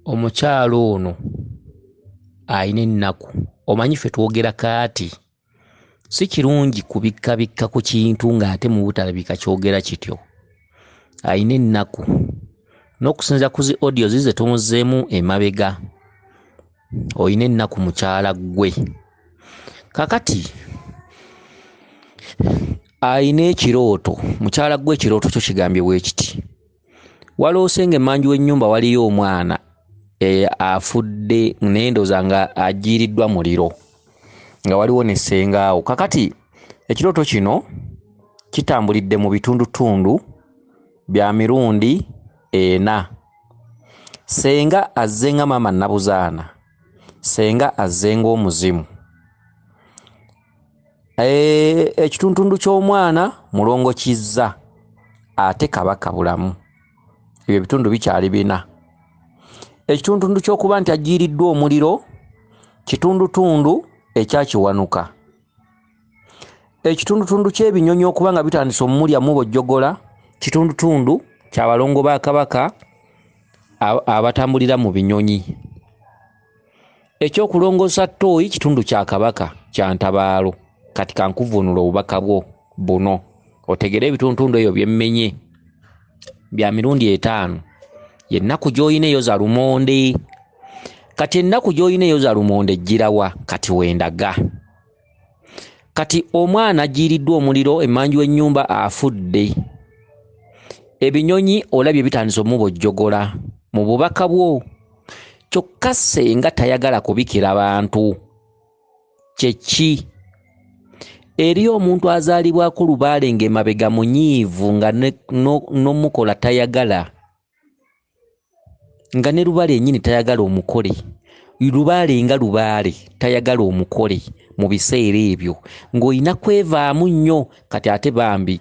Omukyalo ono ayina ennaku. Omanyi ffe twogera kaati si kirungi kubikkabikka ku kintu ng'ate mu butalabika kyogera kityo. Ayina ennaku n'okusinza ku zi audio ze tumuzzeemu emabega. Oyina ennaku mukyala ggwe. Kakati ayina ekirooto. Mukyala ggwe ekirooto kyo kigambye bwe kiti. Waloose ng'emmanju w'ennyumba waliyo omwana afudde n'endooza nga ajiiriddwa muliro nga waliwo ne ssengaawo. Kakati ekirooto kino kitambulidde mu bitundutundu bya mirundi 4. Ssenga azze nga maama Nabuzaana, ssenga azze ng'omuzimu. Ekitundutundu ky'omwana mulongo kizza ate kabaka bulamu. Ebyo ebitundu bikyali 4. Ekitundutundu ky'okuba nti ajiiriddwa omuliro kitundutundu ekyakiwanuka. Ekitundutundu ky'ebinyonyi okuba nga bitandise omumulyamu bojjogola kitundutundu ky'abalongo ba kabaka abatambulira mu binyonyi. Ekyokulongoosa ttooyi kitundu kya kabaka kya Ntabaalo. Kati kankuvunula obubaka bwo buno otegere ebitundutundu ebyo byemmenye bya mirundi 5. Yennaku gy'olina eyo za lumonde. Kati ennaku gy'olina eyo za lumonde ejjirawa kati wendaga. Kati omwana ajiiriddwa omuliro emmanju w'ennyumba afudde. Ebinyonyi olabye bitandise omubojjogola mu bubaka bwo. Kyokka ssenga tayagala kubikira bantu. Kyeki? Eriyo omuntu azaalibwako Lubaale ng'emabega munyiivu nga n'omukola tayagala. Nga ne Lubaale yennyini tayagala omukole. Lubaale nga Lubaale tayagala omukole mu biseera ebyo ng'olina kwevaamu nnyo. Kati ate bambi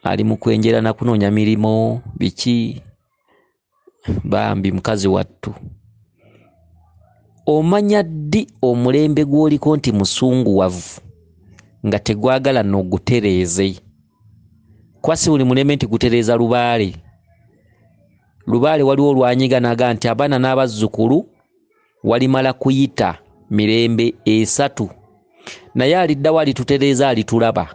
ali mu kwenjera na kunoonya mirimu biki bambi mukazi wattu. Omanya ddi omulembe gw'oliko nti musunguwavu nga tegwagala n'ogutereeze? Kwasi buli mulembe nti gutereeza Lubaale. Lubaale waliwo olwanyiga naga nti abaana n'abazzukulu walimala kuyita mirembe 3 naye aliddawo alitutereeza alitulaba.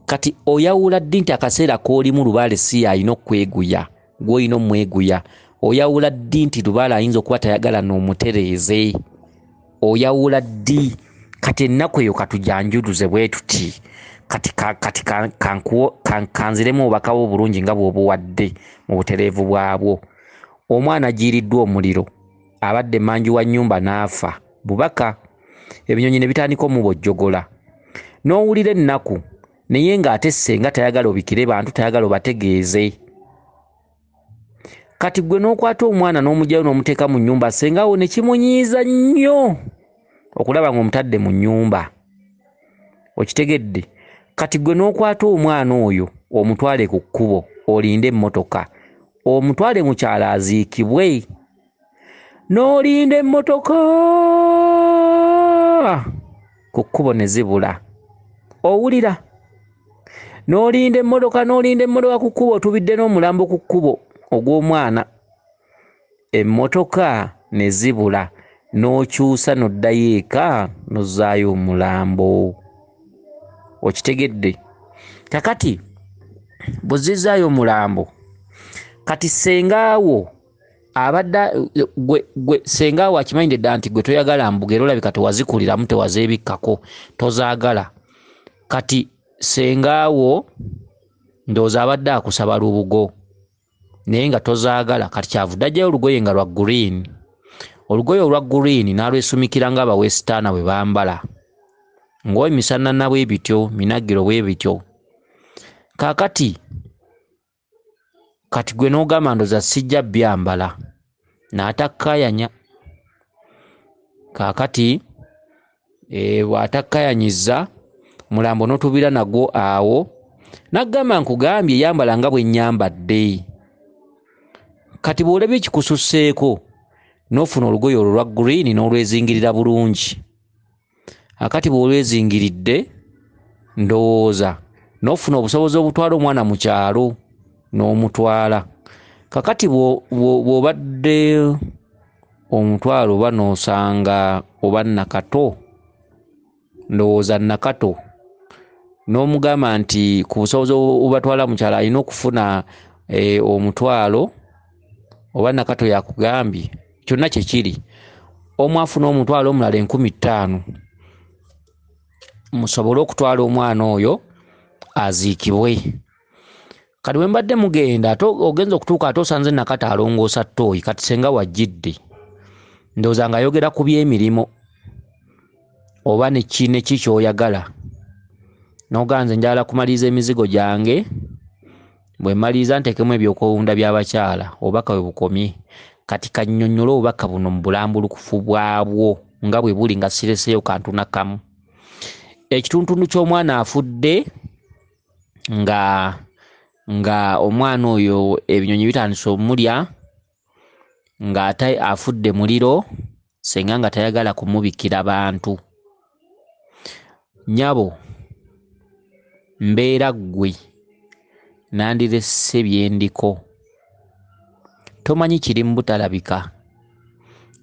Kati oyawula ddi nti akaseera k'olimu Lubaale si alina okweguya gw'olina omweguya? Oyawula ddi nti Lubaale ayinza okuba tayagala n'omutereeze? Oyawula ddi? Kati ennaku eyo katujanjuluze bwe tuti. Kati kanziremu obubaka bwo bulungi nga bw'obuwadde mu butereevu bwabwo. Omwana ajiiriddwa omuliro abadde emmanju wa nnyumba n'afa. Bubaka. Ebinyonyi ne bitandika omubojjogola. N'owulira ennaku naye ng'ate ssenga tayagala obikire bantu, tayagala obategeeze. Kati gwe n'okwata omwana n'omugyayo n'omuteeka mu nnyumba ssengawo ne kimunyiiza nnyo okulaba ng'omutadde mu nnyumba. Okitegedde? Kati gwe n'okwata omwana oyo omutwale ku kkubo olinde emmotoka, omutwale mu kyalo aziikibwe. N'olinda emmotoka ku kkubo ne zibula. Owulira? N'olinda emmotoka ku kkubo otubidde n'omulambo ku kkubo ogw'omwana. Emmotoka ne zibula n'okyusa n'oddayo eka n'ozzaayo omulambo. Okitegedde? Kakati bw'ozzizaayo omulambo kati ssengaawo abadde gwe ssengaawo akimanyidde dda nti gwe toyagala mbuga era olabika tewazikuliramu tewazeebikkako tozaagala. Kati ssengaawo ndowooza abadde akusaba lubugo naye nga tozaagala. Kati kyavudde ajjayo olugoye nga lwa green. Olugoye olwa green n'alwesumikira nga abawesitaana bwe bambala ng'emisana bwe bityo minagiro bwe bityo. Kaakati kati gwe n'ogamba ndoza sijja byambala n'atakkaayanya. Kaakati bw'atakkaayanyizza mulambo n'otubira nagwo awo n'agamba nkugambye yambala nga bwe nnyambadde. Kati bw'olabye ekikususseeko n'ofuna olugoye olwo lwa green n'olwezingirira bulungi. Akati bw'olwezingiridde ndowooza n'ofuna obusobozi obutwala omwana mu kyalo n'omutwala. Kakati bw'obadde omutwalo oba n'osanga oba nakato, ndowooza nakato, n'omugamba nti ku busobozi obubatwala mukyala alina okufuna omutwalo oba nakato yakugambye, kyonna kye kiri. Omu afuna omutwalo omulala 50,000 musobole okutwala omwana oyo aziikibwe. Kati bwe mbadde mugenda ogenza okutuuka ate osanze nakato alongoosa ttooyi, kati senga wajjidde ndowooza ng'ayogera ku by'emirimu oba ne ki ky'oyagala. N'ogaa nze njagala kumaliriza emizigo gyange, bwe mmaliriza nteekemu ebyokwewunda by'abakyala, obubaka bwe bukomye. Kati kannyonnyole obubaka buno mu bulambulukufu bwabwo nga bwe buli nga sireseeyo kantu nakamu. Ekitundu ky'omwana afudde nga omwana oyo ebinyonyi bitandise omulya, ng'ate afudde muliro senga nga tayagala kumubikira bantu. Nyabo, mbeera ggwe nandirese byendiko. Tomanyi kiri mu butalabika,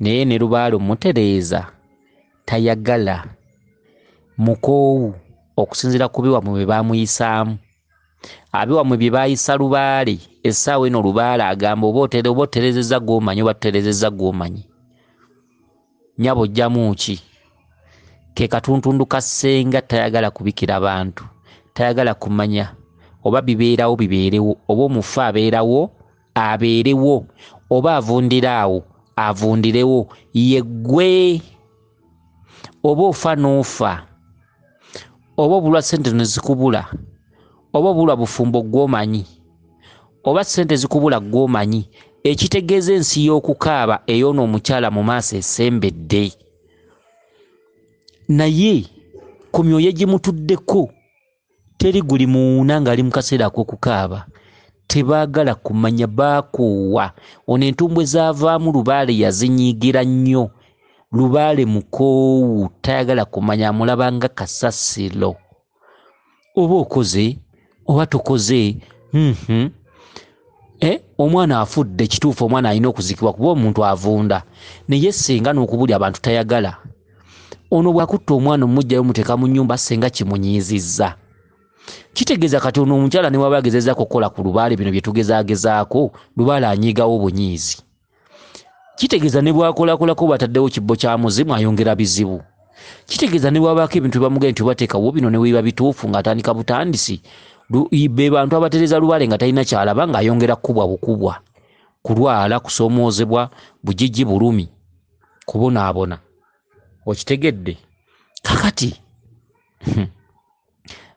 naye ne Lubaale omutereeza tayagala, mukoowu okusinziira ku biwamwe bye baamuyisaamu. Abiwamwe bye baayisa Lubaale, essaawa eno Lubaale agamba oba otereezezza gw'omanyi oba tutereezezza gw'omanyi. Nyabo ojjamu ki? Ke katuntundu ka ssenga tayagala kubikira bantu, tayagala kumanya oba bibeerawo bibeerewo, oba omufu abeerawo abeerewo, oba avundiraawo avundirewo, yeggwe. Oba ofa n'ofa, oba obulwa ssente ne zikubula, oba obulwa bufumbo gw'omanyi, oba ssente zikubula gw'omanyi, ekitegeeza ensi y'okukaaba ey'ono omukyala mu maaso esembedde. Naye ku myoyo egimutuddeko teri guli muwuuna ng'ali mu kaseera ak'okukaaba. Tebaagala kumanya, baakoowa. Ono entumbwe zaavaamu Lubaale yazinyiigira nnyo. Lubaale mukoowu, tayagala kumanya, amulaba nga kasasiro. Oba okoze oba tokoze, omwana afudde, kituufu omwana alina okuzikibwa kuba omuntu avunda, naye senga n'okubulya abantu tayagala. Ono bw'akutta omwana omujjayo muteeka mu nnyumba senga kimunyiizizza. Kitegeeza kati ono omukyala ne waba agezezzaako okukola ku Lubaale bino bye tugezaagezaako, Lubaale anyiigawo bunyiizi. Kitegeeza ne bw'akolakolako bataddewo kibbo kya muzimu ayongera bizibu. Kitegeeza ne bwabaako ebintu bamugenda nti bateekawo bino ne biba bituufu ng'atandika butandisi, be bantu abatereeza Lubaale nga talina kyalaba ng'ayongera kubwa bukubwa, kulwala, kusoomoozebwa, bugigi, bulumi, kubonaabona. Okitegedde? Kakati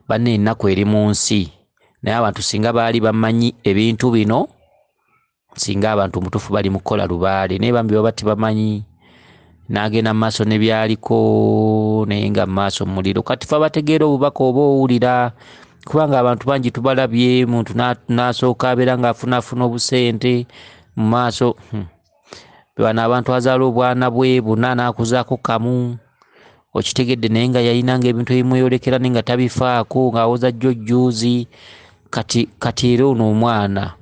banne ennaku eri mu nsi, naye abantu singa baali bamanyi ebintu bino, singa abantu mutufu bali mu kukola Lubaale, naye bambi baba tebamanyi, n'agenda mu maaso ne byaliko, naye nga mu maaso muliro. Kati fe abategeera obubaka oba owulira, kubanga abantu bangi tubalabye, muntu n'asooka abeera ng'afunaafuna obusente mu maaso. Bano abantu azaala obwana bwe buna n'akuzaako kamu, okitegedde, naye nga yalina ng'ebintu ebimweyolekera naye nga tabifaako, ng'awoza jjojjuuzi. Kati era ono omwana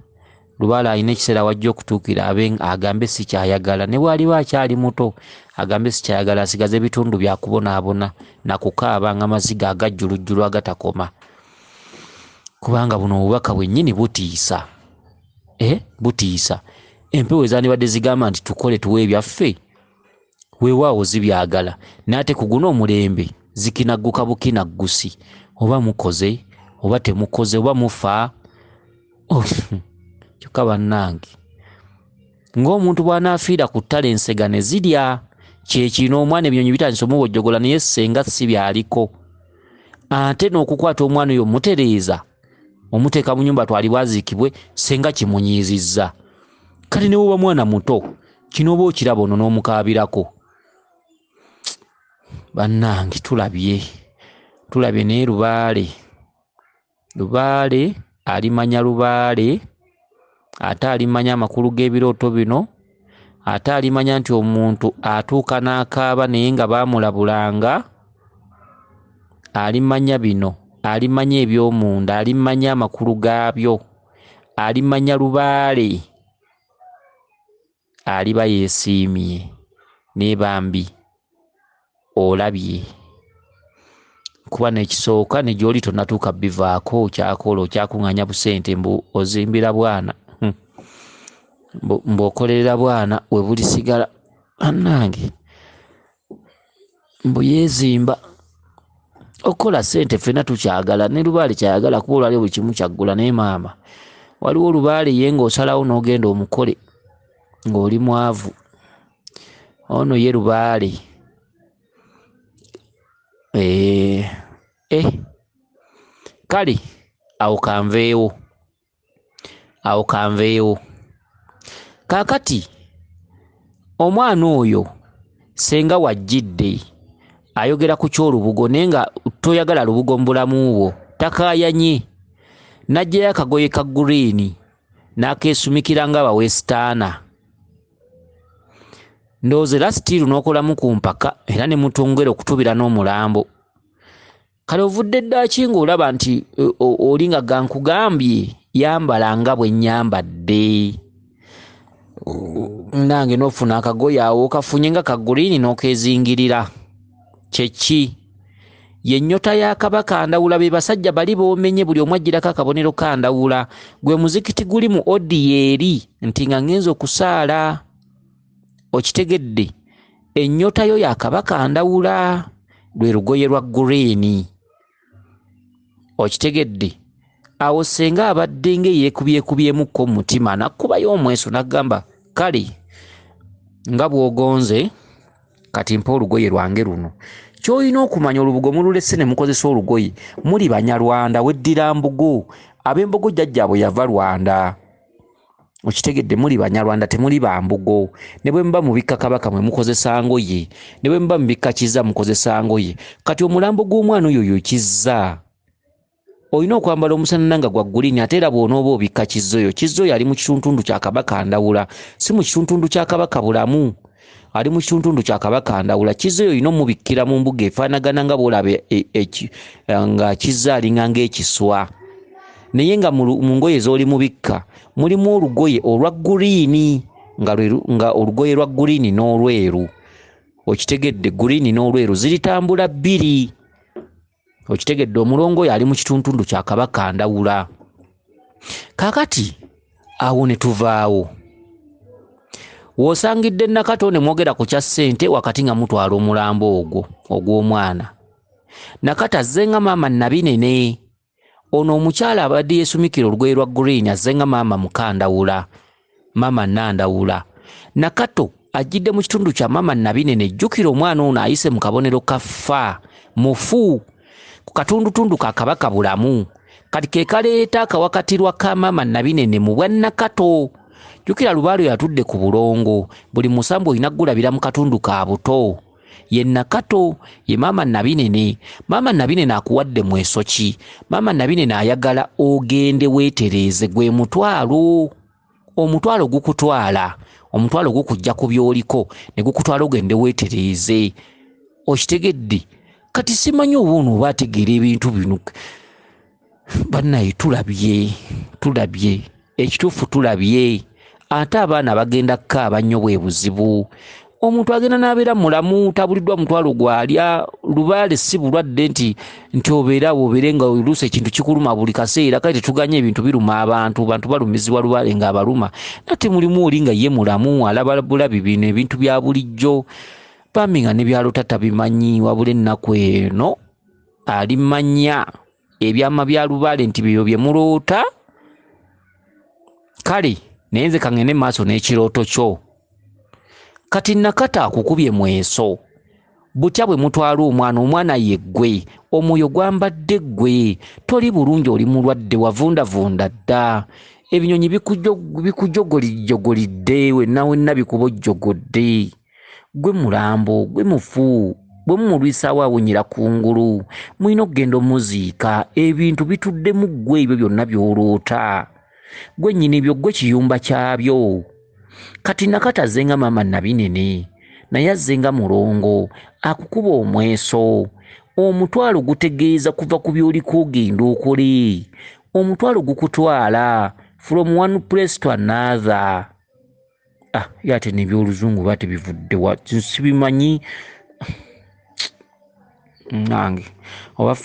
Lubaale alina ekiseera wajja okutuukira agambe si kyayagala, ne bw'aliba akyali muto agambe si kyayagala, asigaze ebitundu byakubonaabona nakukaaba ng'amaziga agajjulujjulu agatakoma. Kubanga buno obubaka bwennyini butiisa. Butiisa. Empewo ezandibadde zigamba nti tukole tuwe ebyaffe, weewaawo zibyagala, n'ate ku guno omulembe zikinagguka bukinaggusi. Oba mukoze oba temukoze, oba mufa. Kyokka bannange, ng'omuntu bw'anaafiira ku ttale ensega ne zirya, kyekino omwana ebinyonyi bitandise omubojjogola, naye senga si byaliko. Ate n'okukwata omwana oyo omutereeza omuteeka mu nnyumba twalibwa aziikibwe, senga kimunyiizizza. Kale ne woba mwana muto, kino oba okiraba ono n'omukaabirako. Bannange tulabye naye Lubaale alimanya Lubaale, ate alimanya amakulu g'ebirooto bino, ate alimanya nti omuntu atuuka n'akaaba naye nga baamulabulanga. Alimanya bino, alimanya eby'omunda, alimanya amakulu gaabyo, alimanya Lubaale aliba yeesiimye ne bambi olabye kuba nekisooka ne gy'oli tonnatuuka bivaako kyakola okyakuŋŋanya busente mbu ozimbira bwana mb'okolerera bwana we bulisigala annange mbu yeezimba okola ssente ffenna tukyagala ne Lubaale kyayagala kuba olwali buli kimu kyaggula naye maama waliwo Lubaale ye ng'osalawo n'ogenda omukole ng'oli mwavu ono ye Lubaale kale awo kanveewo kaakati omwana oyo senga wajjidde ayogera ku ky'olubugo naye nga toyagala lubugo mu bulamu bwo takaayanye n'ajjayo akagoye ka green n'akeesumikira nga bawesitaana ndowooza era sitiiru n'okolamu ku mpaka era ne mutongera okutubira n'omulambo kale ovudde ddaaki ng'olaba nti oli nga gankugambye yambala nga bwe nnyambadde nange n'ofuna akagoye awo okafunye nga ka green n'okeezingirira kyeki ye nnyota ya Kabaka Ndawula be basajja bali boomenye buli omu agirako akabonero ka Ndawula gwe muzikiti guli mu odi eri nti nga ngenza okusaala okitegedde ennyota yo ya Kabaka Ndawula lwe lugoye lwa green okitegedde awo senga abadde ng'eyeekubyekubyemuko mu mutima nakkubayo omweso n'agamba kale nga bw'ogonze kati mpa olugoye lwange luno ky'olina okumanya olubugo mululese ne mukozesa olugoye muli Banyarwanda weddira mbugo ab'embugo jjajjaabwe yava Rwanda okitegedde muli Banyarwanda temuli bambugo ne bwe muba mubikka Kabaka mwe mukozesa ngoye ne bwe muba mubikka Kizza mukozesa ngoye kati omulambo gw'omwana oyo Kizza olina okwambala omusanana nga gwa green ate era bw'onooba obikka Kizza oyo ali mu kituntundu kya Kabaka Ndawula si mu kituntundu kya Kabaka Bulamu ali mu kituntundu kya Kabaka Ndawula Kizza oyo olina omubikkira mu mbuga efaanagana nga bw'olaba nga Kizza alinga ng'ekiswa naye nga mu ngoye z'oli mubikka mulimu olugoye olwa green nga olugoye lwa green n'olweru okitegedde green n'olweru ziritambula bbiri okitegedde omulongo oyo ali mu kituntundu kya Kabaka Ndawula kaakati awo ne tuvaawo w'osangidde Nakato ne mwogera ku kya ssente wakati nga mutwala omulambo ogwo ogw'omwana Nakato azze nga maama Nabinene ono omukyala abadde yeesumikira olugoye lwa green azze nga maama Mukandawula maama Nandawula Nakato ajjidde mu kitundu kya maama Nabinene jjukira omwana ono ayise mu kabonero kaffa mufu ku katundutundu ka Kabaka Bulamu kati ke kaleeta akawakatirwa ka maama Nabinene mu bwa Nakato jjukira Lubaale yatudde ku bulongo buli musambu olina gulabira mu katundu ka buto ye Nakato ye maama Nabinene maama Nabinene akuwadde mweso ki maama Nabinene ayagala ogende weetereeze gwe mutwalo omutwalo gukutwala omutwalo gukujja ku by'oliko ne gukutwala ogende weetereeze okitegedde kati simanyi obuno oba ategeera ebintu bino bannaye tulabye ekituufu tulabye ate abaana bagenda kukaaba nnyo bwe buzibu omuntu agenda n'abeera mulamu tabuliddwa mutwalo gwalya Lubaale si bulwadde nti obeere nga oluusi ekintu kikuluma buli kaseera kale tetuganye ebintu biruma abantu balumizibwa Lubaale ng'abaluma nate mulimu oli nga ye mulamu alaba bulabi bino ebintu bya bulijjo bambi nga ne byalo tatabimanyi wabula ennaku eno alimanya ebyama bya Lubaale nti byo bye muloota kale naye nze kangende maaso n'ekirooto kyo kati Nakato akukubye mweso butya bwe mutwala omwana ye ggwe omwoyo gwambadde ggwe toli bulungi oli mulwadde wavundavunda dda ebinyonyi bikujjogolijjogolidde wenna bikubojjogodde gwe mulambo gwe mufu bwe mumulwisaawo awunyira kungulu mulina okugenda omuziika ebintu bituddemu ggwe ebyo byonna by'oloota gwe nnyini byo ggwe kiyumba kyabyo kati Nakato azze nga maama Nabinene naye azze nga mulongo akukuba omweso omutwalo gutegeeza kuva ku by'oliko ogenda okole omutwalo gukutwala from one place to another. Yate nebyoluzungu bate bivudde wa sibimanyi nange oba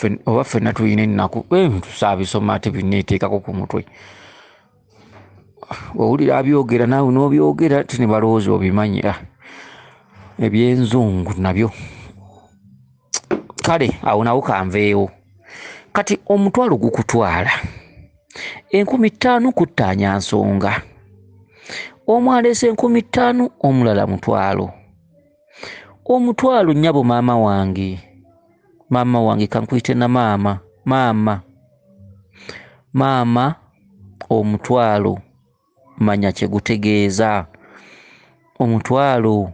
ffenna tuyina ennaku tusaabisoma ate binneeteekako ku mutwe. Owulira abyogera naawe n'obyogera ti ne balowooza obimanyira ebyenzungu nabyo. Kale awo nawo kanveewo. Kati omutwalo gukutwala 5000 kuttaanya nsonga. Omu aleese 5000, omulala mutwalo. Omutwalo nnyabo maama wange kankuyite na maama omutwalo manya kye gutegeeza. Omutwalo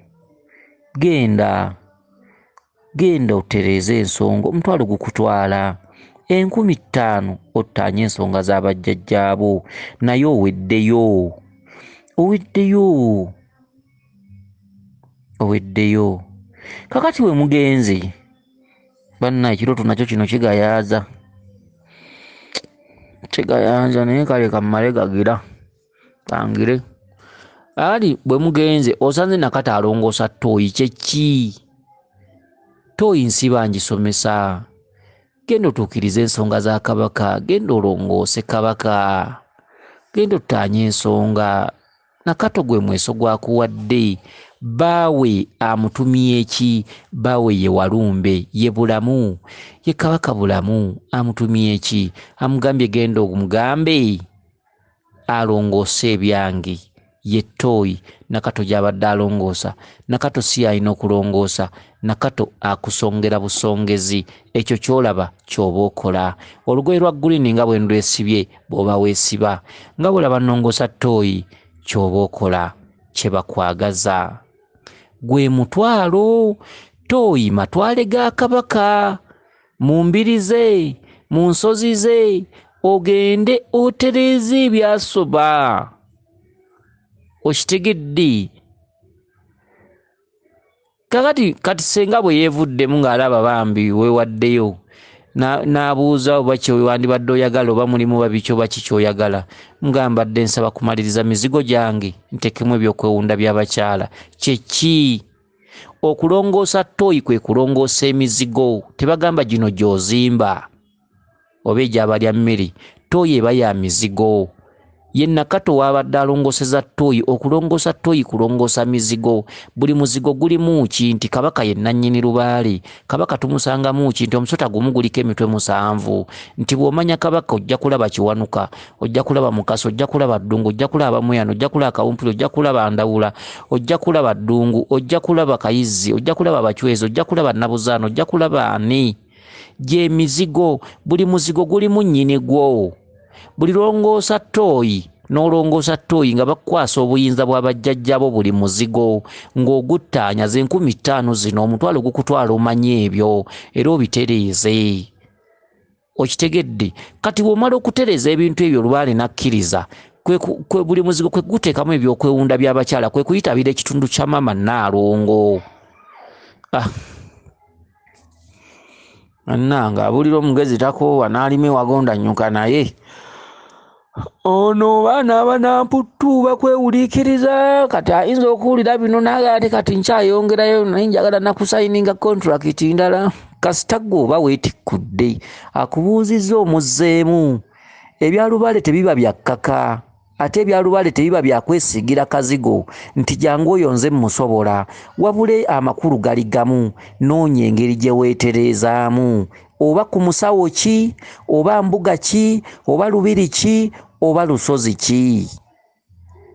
genda otereeze ensonga. Omutwalo gukutwala 5000 ottaanye ensonga z'abajjajjaabo, naye oweddeyo. Kakati we mugenzi banna ekirooto nakyo kino kigayaaza naye kale kammale gagira kangire. Ali bwe mugenze osanze nakati alongoosa ttooyi kyeki. Ttooyi nsiba ngisomesa. Genda otuukirize ensonga za kabaka, genda olongoose kabaka, genda ottaanye ensonga. Nakato gwe mweso gwakuwadde. Baawe amutumye eki? Baawe ye Walumbe, ye Bulamu, ye kabaka Bulamu. Amutumye eki? Amugambye genda omugambe alongoose ebyange, ye ttooyi. Nakato gy'abadde alongoosa. Nakato si alina okulongoosa. Nakato akusongera busongezi. Ekyo ky'olaba ky'oba okola. Olugoye lwa green nga bwe ndwesibye bw'oba weesiba. Nga bw'olaba nnongoosa ttooyi ky'oba okola. Kye bakwagaza gwe mutwalo. Ttooyi matwale ga kabaka. Mu mbiri ze, mu nsozi ze, ogende otereeze ebyasoba. Okitegedde? Kati senga bwe yeevuddemu ng'alaba bambi weewaddeyo n'abuuza oba kyewandibadde oyagala oba mulimu babiki oba kiki oyagala. Mugambadde nsaba kumaliriza mizigo gyange ntekemu ebyokwewunda by'abakyala. Kyeki? Okulongoosa ttooyi kwe kulongoosa emizigo. Tebagamba gino gy'ozimba oba egy'abalya mmere. Ttooyi eba ya mizigo. Ye Nakato wabadde alongooseza ttooyi. Okulongoosa ttooyi kulongoosa mizigo. Buli muzigo gulimu ki? Nti kabaka ye nannyini Lubaale. Kabaka tumusangamu ki? Nti omusota gumu guliko emitwe 7. Nti bw'omanya kabaka ojja kulaba Kiwanuka, ojja kulaba Mukasa, ojja kulaba Ddungu, ojja kulaba Muyano, ojja kulaba Kawumpuli, ojja kulaba Ndawula, ojja kulaba Ddungu, ojja kulaba Kayizzi, ojja kulaba Bachwezi, ojja kulaba Nabuzaana, ojja kulaba ani. Gye mizigo. Buli muzigo gulimu nnyini gwo. Buli longoosa ttooyi n'olongoosa ttooyi nga bakwasa obuyinza bw'abajjajjabo buli muzigo ng'oguttaanya ze 5000 zino. Omutwalo gukutwala omanye ebyo era obitereeze. Okitegedde? Kati bw'omala okutereeza ebintu ebyo Lubaale nakkiriza kwe buli muzigo kwe guteekamu ebyokwewunda by'abakyala kwe kuyitabira ekitundu kya Maama Nnaalongo. Annanga abulira omugezi takoowa n'alime wagonda nnyuka naye. Ono baana abanamputtu bakwewuliikiriza. Kati ayinza okuwulira bino n'agala ate kati nkyayongerayo naye njagala nakusayininga contract ndala. Kasita gwe oba weetikkudde akubuuzizza omuzzeemu. Ebya Lubaale tebiba bya kkaka ate ebya Lubaale tebiba bya kwesigira kazigo nti jangu oyo nze musobola. Wabule amakulu gali gamu. Noonya engeri gye weetereezaamu. Oba ku musawo ki, oba mbuga ki, oba lubiri ki, oba lusozi ki.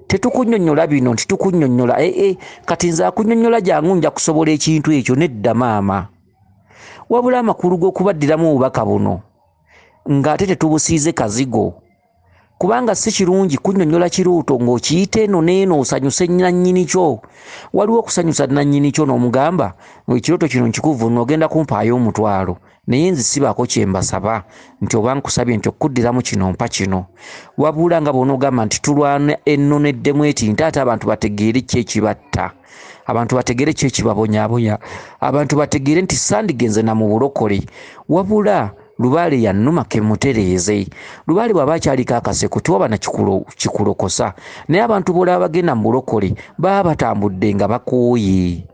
Tetukunnyonnyola bino nti tukunnyonnyola. Kati nze akunnyonnyola jangu nja kusobola ekintu ekyo. Nedda maama. Wabula amakulu g'okubaddiramu obubaka buno ng'ate tetubusiize kazigo. Kubanga si kirungi kunnyonnyola kirooto ng'okiyita eno n'eno osanyuse nannyini kyo. Waliwo okusanyusa nannyini kyo n'omugamba ekirooto kino nkikuvu n'ogenda kumpaayo omutwalo. Naye nze sibaako kye mbasaba nti oba nkusabye nti okuddiramu kino mpa kino. Wabula nga bw'onoogamba nti tulwana ennoneddemu eti nti ate abantu bategeere ki ekibatta. Abantu bategeere ki ekibabonyaabonya. Abantu bategeere nti sandigenze na mu bulokole. Wabula Lubaale yannuma ke mutereeze. Lubaale bw'aba akyaliko akaseko tewaba na kikulokosa, naye abantu b'olaba bagenda mu bulokole baba batambudde nga bakooye.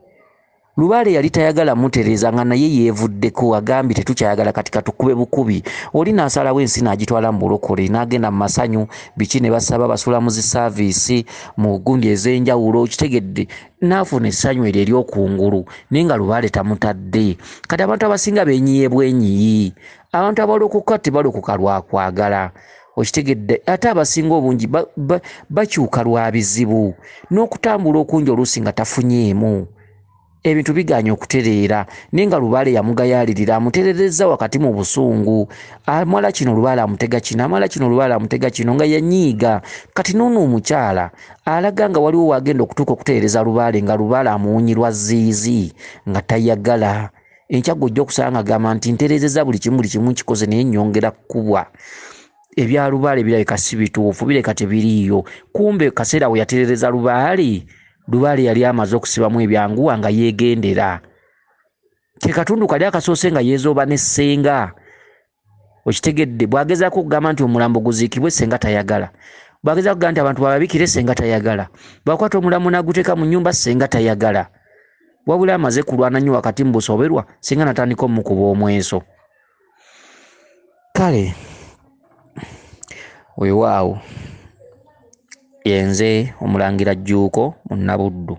Lubaale yali tayagala mutereeza nga naye yeevuddeko, agambye tetukyayagala kati katukube bukubi. Oli n'asalawo ensi n'agitwala mu bulokole, n'agenda mu masanyu biki ne basaba basula mu zisaaviisi mu gundi ez'enjawulo, kitegedde n'afuna essanyu eryo ery'okungulu, naye nga Lubaale tamutadde. Kati abantu abasinga beenyiye bwenyiyi, abantu abalokoka tebalokoka lwa kwagala, okitegedde. Ate abasinga obungi bakyuka lwa bizibu, n'okutambula okungi oluusi nga tafunyeemu. Ebintu biganye okutereera, naye nga Lubaale yamugayaalirira, amutereereza wakati mu busungu. Amala kino Lubaale amutega kino, amala kino Lubaale amutega kino, nga yanyiiga. Kati n'ono omukyala alaga nga waliwo wagenda okutuuka okutereereza Lubaale, nga Lubaale amuwunyirwa ziizi nga tayagala. Enkya gojja okusanga agamba nti ntereezeza buli kimu kikoze, naye nnyongera kkubwa. Ebya Lubaale birabika si bituufu, bireka tebiriiyo. Kumbe kaseera we yatereereza Lubaale yali amaze okusibamu ebyanguwa nga yeegendera. Ke katundu kali akasoose nga yeezooba ne ssenga, okitegedde. Bw'agezaako okugamba nti omulambo guziikibwe, ssenga tayagala. Bw'agezaako okugamba nti abantu bababikire, ssenga tayagala. Bw'akwata omulambo n'aguteeka mu nnyumba, ssenga tayagala. Wabula amaze kulwana nnyo wakati mu busoberwa, ssenga natandika omukuba omweso. Kale weewaawo, yenze Omulangira Jjuuko, Munabuddu.